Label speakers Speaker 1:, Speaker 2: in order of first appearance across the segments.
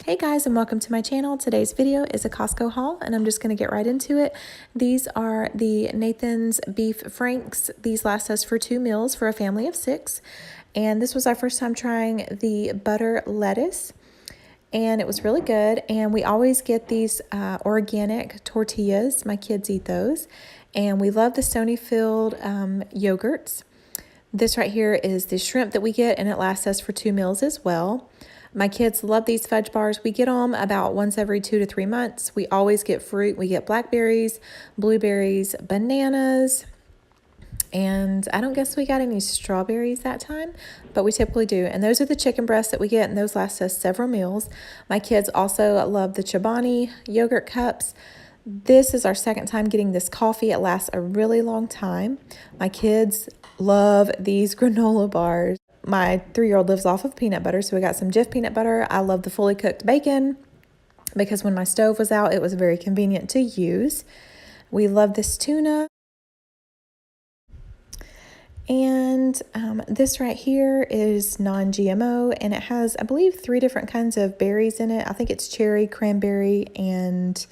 Speaker 1: Hey guys, and welcome to my channel. Today's video is a Costco haul and I'm just going to get right into it. These are the Nathan's Beef Franks. These last us for 2 meals for a family of 6. And this was our first time trying the butter lettuce. And it was really good. And we always get these organic tortillas. My kids eat those. And we love the Stonyfield yogurts. This right here is the shrimp that we get, and it lasts us for 2 meals as well. My kids love these fudge bars. We get them about once every 2 to 3 months. We always get fruit. We get blackberries, blueberries, bananas, and I don't guess we got any strawberries that time, but we typically do. And those are the chicken breasts that we get, and those last us several meals. My kids also love the Chobani yogurt cups. This is our second time getting this coffee. It lasts a really long time. My kids love these granola bars. My 3-year-old lives off of peanut butter, so we got some Jif peanut butter. I love the fully cooked bacon because when my stove was out, it was very convenient to use. We love this tuna. And this right here is non-GMO, and it has, I believe, 3 different kinds of berries in it. I think it's cherry, cranberry, and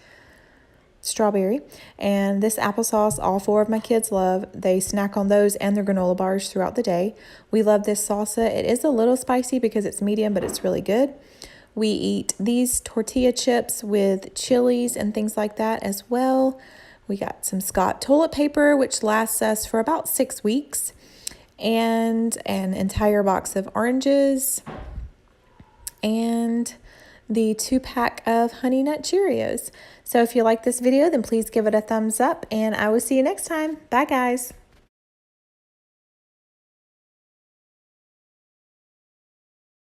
Speaker 1: strawberry. And this applesauce, all 4 of my kids love. They snack on those and their granola bars throughout the day. We love this salsa. It is a little spicy because it's medium, but it's really good. We eat these tortilla chips with chilies and things like that as well. We got some Scott toilet paper, which lasts us for about 6 weeks, and an entire box of oranges, and the 2-pack of Honey Nut Cheerios. So if you like this video, then please give it a thumbs up, and I will see you next time. Bye, guys.